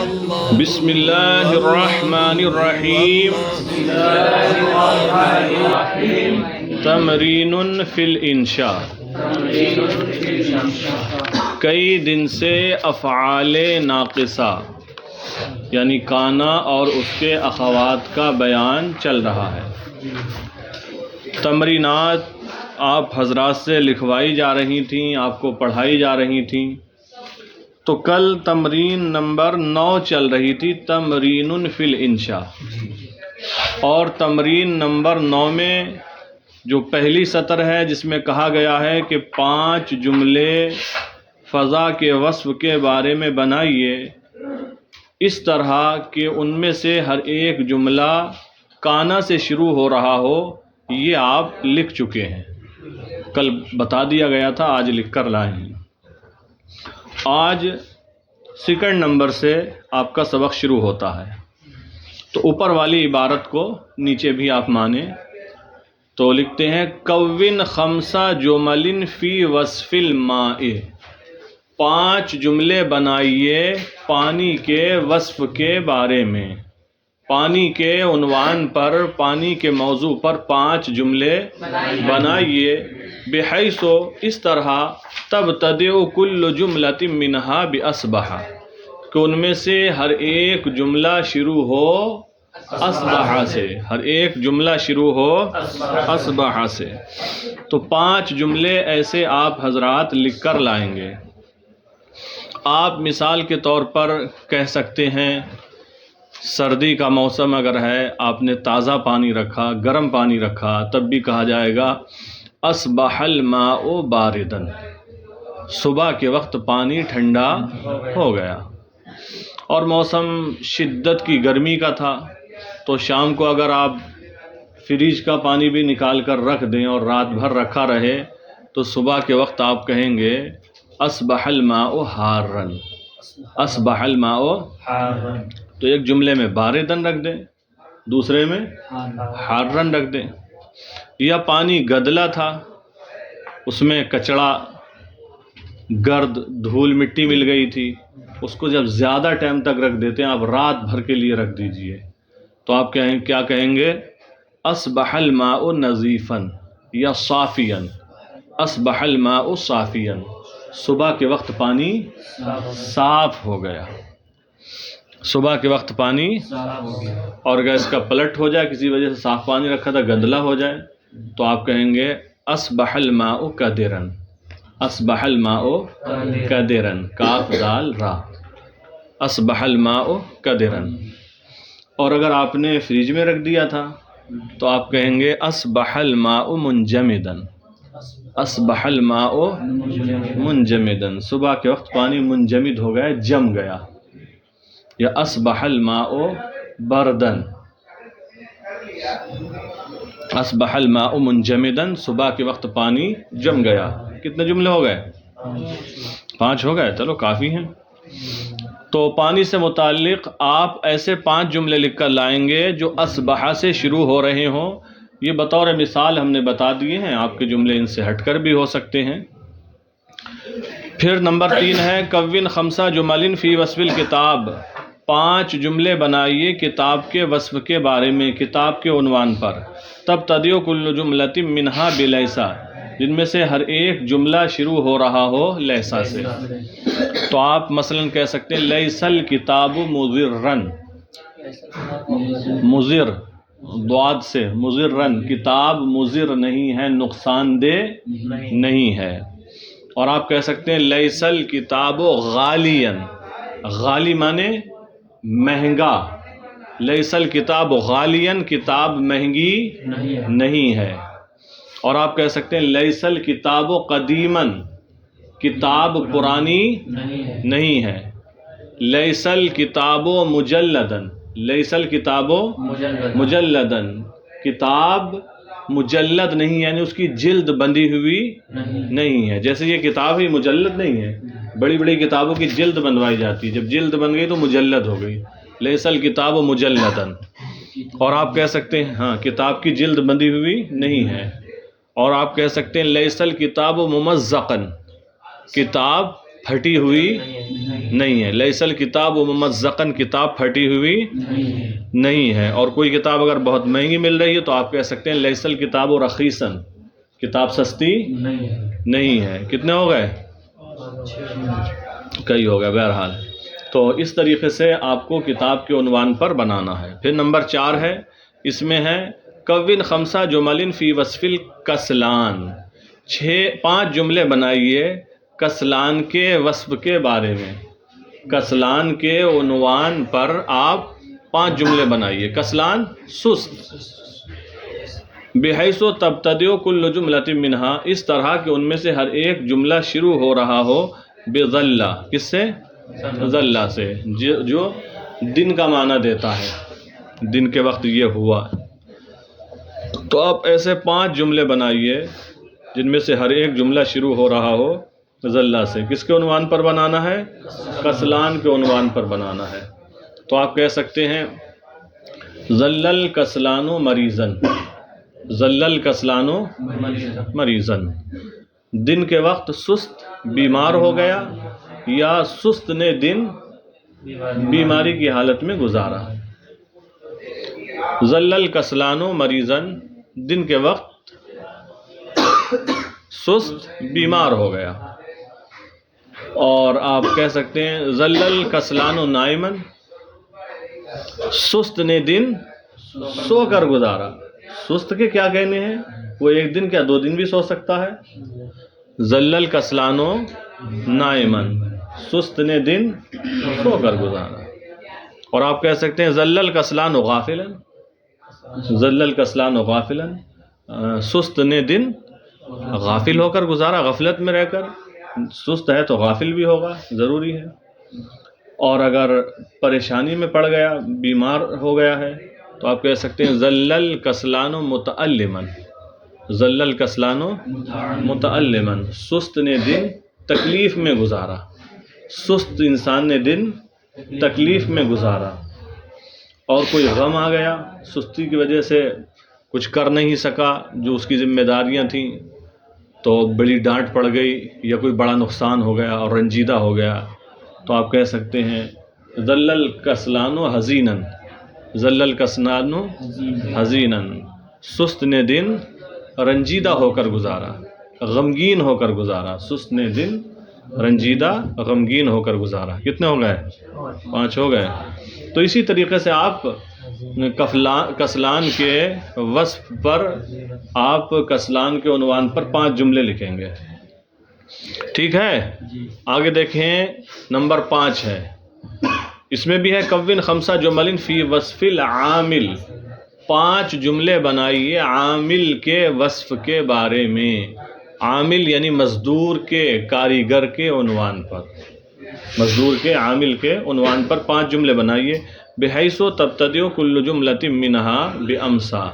بسم اللہ الرحمن الرحیم تمرین فی الانشاء. کئی دن سے افعال ناقصہ یعنی کانا اور اس کے اخوات کا بیان چل رہا ہے. تمرینات آپ حضرات سے لکھوائی جا رہی تھیں، آپ کو پڑھائی جا رہی تھیں. تو کل تمرین نمبر 9 چل رہی تھی، تمرین فی الانشاء. اور تمرین نمبر 9 میں جو پہلی سطر ہے جس میں کہا گیا ہے کہ 5 جملے فضا کے وصف کے بارے میں بنائیے اس طرح کہ ان میں سے ہر ایک جملہ کانا سے شروع ہو رہا ہو. یہ آپ لکھ چکے ہیں، کل بتا دیا گیا تھا، آج لکھ کر لائے ہیں. آج سیکنڈ نمبر سے آپ کا سبق شروع ہوتا ہے. تو اوپر والی عبارت کو نیچے بھی آپ مانیں. تو لکھتے ہیں کون خمسہ جمل فی وصف الماء. 5 جملے بنائیے پانی کے وصف کے بارے میں. پانی کے عنوان پر، پانی کے موضوع پر 5 جملے بنائیے. بحیث اس طرح تبتدئ کل جملۃ منہا باصبح، کہ ان میں سے ہر ایک جملہ شروع ہو اصبح سے، ہر ایک جملہ شروع ہو اصبح سے. تو 5 جملے ایسے آپ حضرات لکھ کر لائیں گے. آپ مثال کے طور پر کہہ سکتے ہیں، سردی کا موسم اگر ہے، آپ نے تازہ پانی رکھا، گرم پانی رکھا، تب بھی کہا جائے گا اصبح الماء باردا، صبح کے وقت پانی ٹھنڈا ہو گیا. اور موسم شدت کی گرمی کا تھا تو شام کو اگر آپ فریج کا پانی بھی نکال کر رکھ دیں اور رات بھر رکھا رہے تو صبح کے وقت آپ کہیں گے اصبح الماء حارا، اصبح الماء. تو ایک جملے میں باردن رکھ دیں، دوسرے میں حارن رکھ دیں. یا پانی گدلا تھا، اس میں کچڑا، گرد، دھول، مٹی مل گئی تھی، اس کو جب زیادہ ٹائم تک رکھ دیتے ہیں، آپ رات بھر کے لیے رکھ دیجئے، تو آپ کیا کہیں گے اصبح الماء نظیفا یا صافیا. اصبح الماء صافیا، صبح کے وقت پانی صاف ہو گیا. صبح کے وقت پانی، اور اگر اس کا پلٹ ہو جائے، کسی وجہ سے صاف پانی رکھا تھا گندلا ہو جائے، تو آپ کہیں گے اصبح الماء قدرا. اصبح الماء قدرا، کاف دال را، اصبح الماء قدرا. اور اگر آپ نے فریج میں رکھ دیا تھا تو آپ کہیں گے اصبح الماء منجمدا. اصبح الماء منجمدا، صبح کے وقت پانی منجمد ہو گیا، جم گیا. یا اصبح الماء بردا، اصبح الماء منجمدا، صبح کے وقت پانی جم گیا. کتنے جملے ہو گئے؟ 5 ہو گئے. چلو کافی ہیں. تو پانی سے متعلق آپ ایسے 5 جملے لکھ کر لائیں گے جو اصبح سے شروع ہو رہے ہوں. یہ بطور مثال ہم نے بتا دیے ہیں، آپ کے جملے ان سے ہٹ کر بھی ہو سکتے ہیں. پھر نمبر 3 ہے کون خمسہ جمل فی وصف الکتاب. 5 جملے بنائیے کتاب کے وصف کے بارے میں، کتاب کے عنوان پر. تبتدئ کل جملۃ منہا بلیسا، جن میں سے ہر ایک جملہ شروع ہو رہا ہو لیسا سے. تو آپ مثلا کہہ سکتے ہیں لیس الکتاب مضرا، مضر ضاد سے، مضرا، کتاب مضر نہیں ہے، نقصان دہ نہیں ہے. اور آپ کہہ سکتے ہیں لیس الکتاب غالیا، غالی مانے مہنگا. لیس الکتاب غالیا، کتاب مہنگی نہیں ہے. اور آپ کہہ سکتے ہیں لیس الکتاب قدیما، کتاب پرانی نہیں ہے. لیس الکتاب مجلدا، لیس الکتاب مجلدا، کتاب مجلد نہیں، یعنی اس کی جلد بندھی ہوئی نہیں ہے. جیسے یہ کتاب ہی مجلد نہیں ہے، بڑی بڑی کتابوں کی جلد بنوائی جاتی ہے، جب جلد بن گئی تو مجلد ہو گئی. لیس الکتاب مجلدا. اور آپ کہہ سکتے ہیں ہاں کتاب کی جلد بندھی ہوئی نہیں ہے. اور آپ کہہ سکتے ہیں لیس الکتاب ممزقا، کتاب پھٹی ہوئی نہیں ہے. لیس الکتاب ممزقا، کتاب پھٹی ہوئی نہیں ہے. اور کوئی کتاب اگر بہت مہنگی مل رہی ہے تو آپ کہہ سکتے ہیں لیس الکتاب رخیصا، کتاب سستی نہیں ہے. کتنے ہو گئے؟ کئی ہو گئے. بہرحال تو اس طریقے سے آپ کو کتاب کے عنوان پر بنانا ہے. پھر نمبر 4 ہے، اس میں ہے کون 5 جمل فی وصف الکسلان، 5 جملے بنائیے کسلان کے وصف کے بارے میں. کسلان کے عنوان پر آپ 5 جملے بنائیے. کسلان سست، بحیث تبتدئ کل جملۃ منہا، اس طرح کہ ان میں سے ہر ایک جملہ شروع ہو رہا ہو بظلہ، کس سے؟ ظلہ سے، جو دن کا معنی دیتا ہے، دن کے وقت یہ ہوا. تو آپ ایسے 5 جملے بنائیے جن میں سے ہر ایک جملہ شروع ہو رہا ہو ظلہ سے. کس کے عنوان پر بنانا ہے؟ کسلان کے عنوان پر بنانا ہے. تو آپ کہہ سکتے ہیں ظل الکسلان مریضا، ظل الکسلان مریضا، دن کے وقت سست بیمار ہو گیا، یا سست نے دن بیماری کی حالت میں گزارا. ظل الکسلان مریضا، دن کے وقت سست بیمار ہو گیا. اور آپ کہہ سکتے ہیں ظل الکسلان نائما، سست نے دن سو کر گزارا. سست کے کیا کہنے ہیں؟ وہ ایک دن کیا 2 دن بھی سو سکتا ہے. ظل الکسلان نائما، سست نے دن سو کر گزارا. اور آپ کہہ سکتے ہیں ظل الکسلان غافلا، ظل الکسلان غافلا، سست نے دن غافل ہو کر گزارا، غفلت میں رہ کر. سست ہے تو غافل بھی ہوگا، ضروری ہے. اور اگر پریشانی میں پڑ گیا، بیمار ہو گیا ہے، تو آپ کہہ سکتے ہیں ظل الکسلان متعلما، ظل الکسلان متعلما، سست نے دن تکلیف میں گزارا. سست انسان نے دن تکلیف میں گزارا. اور کوئی غم آ گیا، سستی کی وجہ سے کچھ کر نہیں سکا جو اس کی ذمہ داریاں تھیں، تو بڑی ڈانٹ پڑ گئی یا کوئی بڑا نقصان ہو گیا اور رنجیدہ ہو گیا، تو آپ کہہ سکتے ہیں ظل الکسلان حزینا، ظل الکسلان حزینا، سست نے دن رنجیدہ ہو کر گزارا، غمگین ہو کر گزارا. سست نے دن رنجیدہ غمگین ہو کر گزارا. کتنے ہو گئے؟ 5 ہو گئے. تو اسی طریقے سے آپ کسلان کے وصف پر، آپ کسلان کے عنوان پر 5 جملے لکھیں گے. ٹھیک ہے؟ آگے دیکھیں نمبر 5 ہے، اس میں بھی ہے کون 5 جمل فی وصف العامل، 5 جملے بنائیے عامل کے وصف کے بارے میں. عامل یعنی مزدور کے، کاریگر کے عنوان پر، مزدور کے، عامل کے عنوان پر 5 جملے بنائیے. بحیث تبتدئ کل جملۃ منہا بامسا،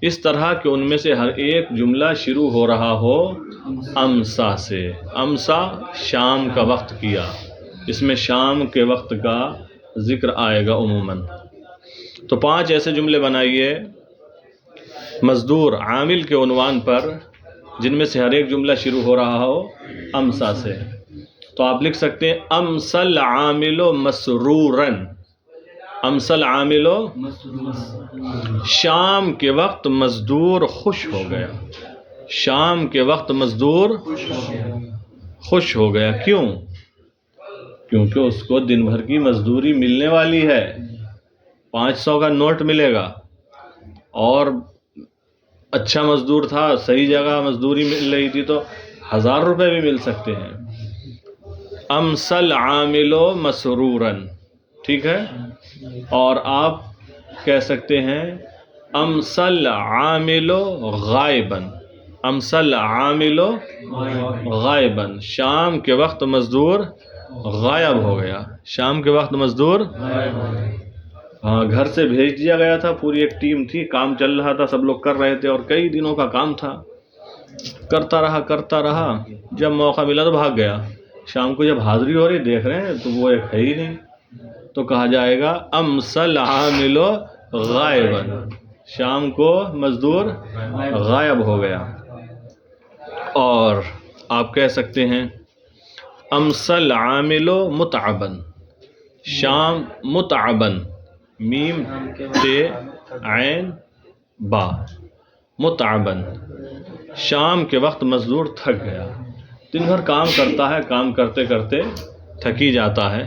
اس طرح کہ ان میں سے ہر ایک جملہ شروع ہو رہا ہو امسا سے. امسا شام کا وقت کیا، اس میں شام کے وقت کا ذکر آئے گا عموماً. تو 5 ایسے جملے بنائیے مزدور عامل کے عنوان پر جن میں سے ہر ایک جملہ شروع ہو رہا ہو امسا سے. تو آپ لکھ سکتے ہیں امسا العامل مسرورا، امسا العامل، شام کے وقت مزدور خوش ہو گیا. شام کے وقت مزدور خوش ہو گیا. کیوں؟ کیونکہ اس کو دن بھر کی مزدوری ملنے والی ہے. 500 کا نوٹ ملے گا، اور اچھا مزدور تھا، صحیح جگہ مزدوری مل رہی تھی تو 1000 روپے بھی مل سکتے ہیں. امسا العامل مسرورا، ٹھیک ہے؟ اور آپ کہہ سکتے ہیں امسا العامل غائبا، امسا العامل غائبا، شام کے وقت مزدور غائب ہو گیا. شام کے وقت مزدور، ہاں، گھر سے بھیج دیا گیا تھا، پوری ایک ٹیم تھی، کام چل رہا تھا، سب لوگ کر رہے تھے، اور کئی دنوں کا کام تھا، کرتا رہا، جب موقع ملا تو بھاگ گیا. شام کو جب حاضری ہو رہی دیکھ رہے ہیں تو وہ ایک ہے ہی نہیں، تو کہا جائے گا امسا العامل غائبا، شام کو مزدور غائب ہو گیا. اور آپ کہہ سکتے ہیں امسل عامل متعبن، شام متعبن، میم تے عین با، متعبن، شام کے وقت مزدور تھک گیا، دن بھر کام کرتا ہے، کام کرتے کرتے تھکی جاتا ہے۔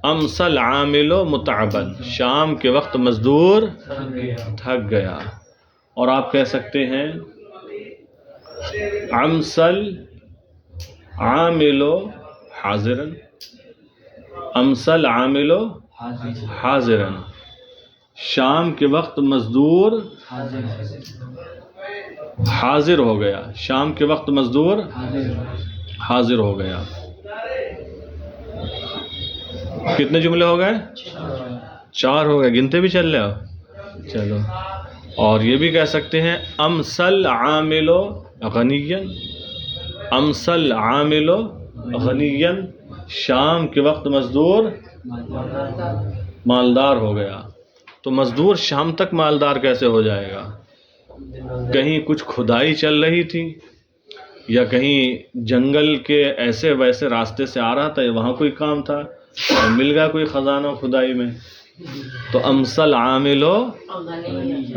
امسل عامل متعبن، شام کے وقت مزدور تھک گیا۔ اور آپ کہہ سکتے ہیں امسل عامل حاضرن، امسل عامل حاضرن، شام کے وقت مزدور حاضر ہو گیا، شام کے وقت مزدور حاضر ہو گیا۔ کتنے جملے ہو گئے؟ 4 ہو گئے، گنتے بھی چل رہے ہو؟ چلو۔ اور یہ بھی کہہ سکتے ہیں امسل عامل غنین، امسل عامل غنین، شام کے وقت مزدور مالدار ہو گیا۔ تو مزدور شام تک مالدار کیسے ہو جائے گا؟ کہیں کچھ کھدائی چل رہی تھی، یا کہیں جنگل کے ایسے ویسے راستے سے آ رہا تھا، یا وہاں کوئی کام تھا اور مل گیا کوئی خزانہ کھدائی میں، تو امسل عامل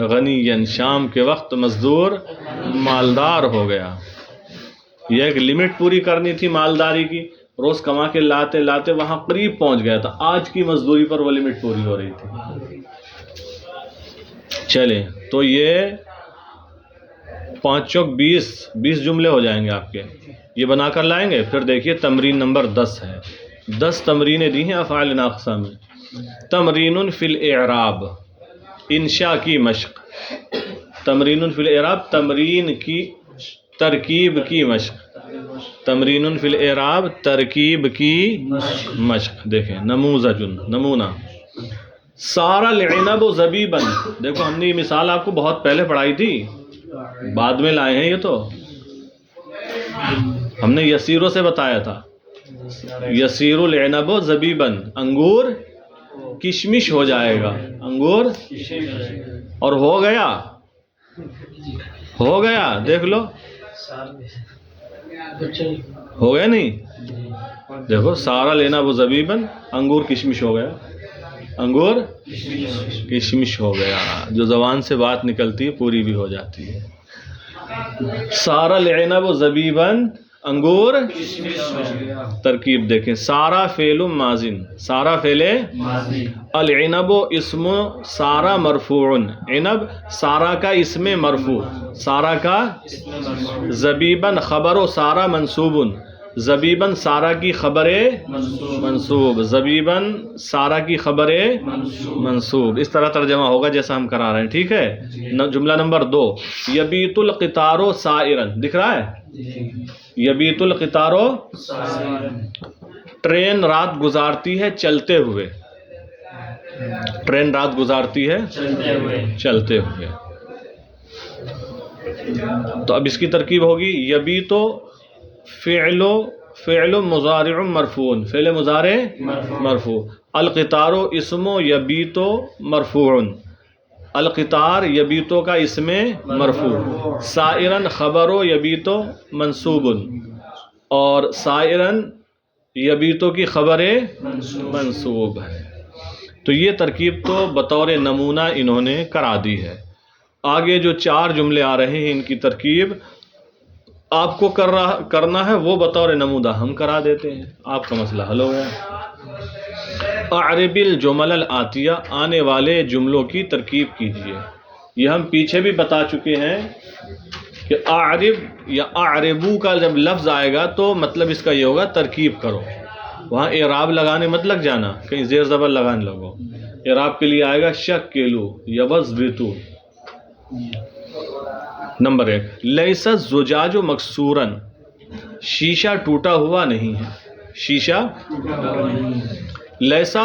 غنین، شام کے وقت مزدور مالدار ہو گیا۔ یہ ایک لمٹ پوری کرنی تھی مالداری کی، روز کما کے لاتے لاتے وہاں قریب پہنچ گیا تھا، آج کی مزدوری پر وہ لمٹ پوری ہو رہی تھی۔ چلے، تو یہ 5 چوک 20 جملے ہو جائیں گے آپ کے، یہ بنا کر لائیں گے۔ پھر دیکھیے تمرین نمبر 10 ہے، 10 تمرینیں دی ہیں افعال ناقصہ میں۔ تمرین فی الاعراب، انشاء کی مشق۔ تمرین فی الاعراب، تمرین کی ترکیب کی مشق۔ تمرین فی الاعراب، ترکیب کی مشق۔ دیکھیں نموذجن، نمونہ، سارا العنب زبیبا، دیکھو ہم نے یہ مثال آپ کو بہت پہلے پڑھائی تھی، بعد میں لائے ہیں، یہ تو ہم نے یسیروں سے بتایا تھا، یسیر العنب زبیبا، انگور کشمش ہو جائے گا، انگور، اور ہو گیا، ہو گیا، دیکھ لو ہو گیا نہیں؟ دیکھو سارا العنب زبیبا، انگور کشمش ہو گیا، انگور کشمش ہو گیا، جو زبان سے بات نکلتی ہے پوری بھی ہو جاتی ہے۔ سارا العنب زبیبا، انگور، ترکیب دیکھیں، سارا فعل ماضی، سارا فعل العنب اسم سارا مرفوع، عنب سارا کا اسم مرفوع، سارا کا، زبیبا خبر سارا منصوب، زبیباً سارا کی خبر منصوب، زبیباً سارا کی خبر منصوب، اس طرح ترجمہ ہوگا جیسا ہم کرا رہے ہیں، ٹھیک ہے۔ جملہ نمبر 2، یبیت القطار سائرا، دکھ رہا ہے؟ یبیت القطار، ٹرین رات گزارتی ہے چلتے ہوئے، ٹرین رات گزارتی ہے چلتے ہوئے۔ تو اب اس کی ترکیب ہوگی یبیت فعل مضارع مرفوع، فعل مضارع مرفوع، القطار اسم یبیت مرفوع، القطار یبیتو کا اسم مرفوع، سائرن خبر یبیت منصوب، اور سائرن یبیتو کی خبر منصوب ہے۔ تو یہ ترکیب تو بطور نمونہ انہوں نے کرا دی ہے۔ آگے جو 4 جملے آ رہے ہیں ان کی ترکیب آپ کو کرنا ہے، وہ بطور نمودہ ہم کرا دیتے ہیں، آپ کا مسئلہ حل ہو گیا۔ اعرب الجمل الآتیہ، آنے والے جملوں کی ترکیب کیجیے۔ یہ ہم پیچھے بھی بتا چکے ہیں کہ اعرب یا اعربو کا جب لفظ آئے گا تو مطلب اس کا یہ ہوگا ترکیب کرو، وہاں اعراب لگانے مت لگ جانا، کہیں زیر زبر لگانے لگو۔ اعراب کے لیے آئے گا شکلو یبضبطو۔ نمبر 1، لیس الزجاج مکسورا، شیشہ ٹوٹا ہوا نہیں ہے، شیشہ، لیسا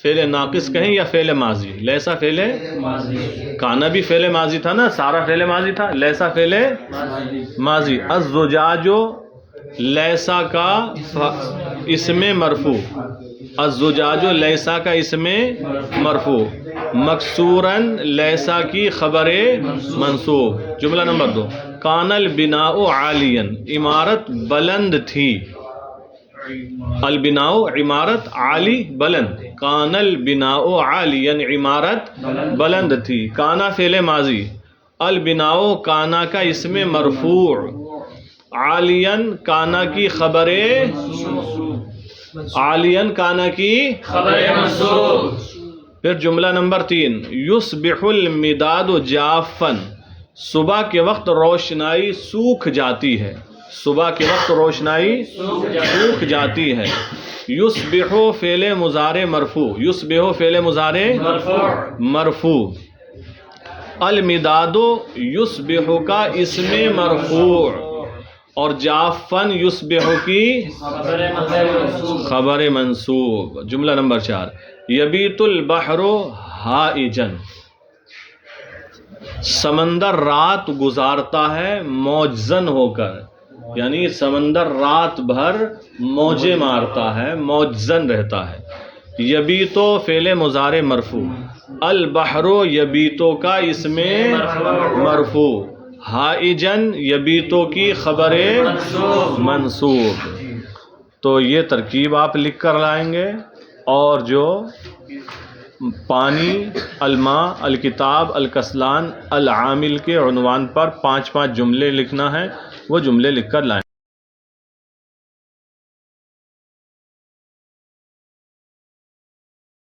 فعل ناقص کہیں یا فعل ماضی؟ لیسا فعل کانا بھی فعل ماضی تھا نا، سارا فعل ماضی تھا، لیسا فعل ماضی، الزجاج لیسا کا اسم مرفوع، الزجاج لیسا کا اسم مرفوع، مکسورن لیسا کی خبر منصوب۔ جملہ نمبر 2، کان البناء عالیا، عمارت بلند تھی، البناء عمارت عالی بلند، کان البناء عالیا عمارت بلند تھی، کانا فعل ماضی، البناء کانا کا اسم مرفوع، عالین کانا کی خبر، عالین کانا کی خبر منصوب. پھر جملہ نمبر 3، یصبح المداد جافا، صبح کے وقت روشنائی سوکھ جاتی ہے، صبح کے وقت روشنائی سوکھ جاتی ہے. یصبح فعل مضارع مرفوع، یصبح فعل مضارع مرفوع، المداد یصبح کا اسم مرفوع، اور جافن یصبح کی خبر منصوب. جملہ نمبر 4، یبیت البحر ہائجا، سمندر رات گزارتا ہے موجزن ہو کر، یعنی سمندر رات بھر موجیں مارتا ہے، موجزن رہتا ہے. یبیتو فعل مضارع مرفوع، البحر یبیتو کا اسم مرفوع، ہائجن یبیتو کی خبر منصوب. تو یہ ترکیب آپ لکھ کر لائیں گے، اور جو پانی، الماء، الکتاب، الکسلان، العامل کے عنوان پر 5 جملے لکھنا ہے، وہ جملے لکھ کر لائیں.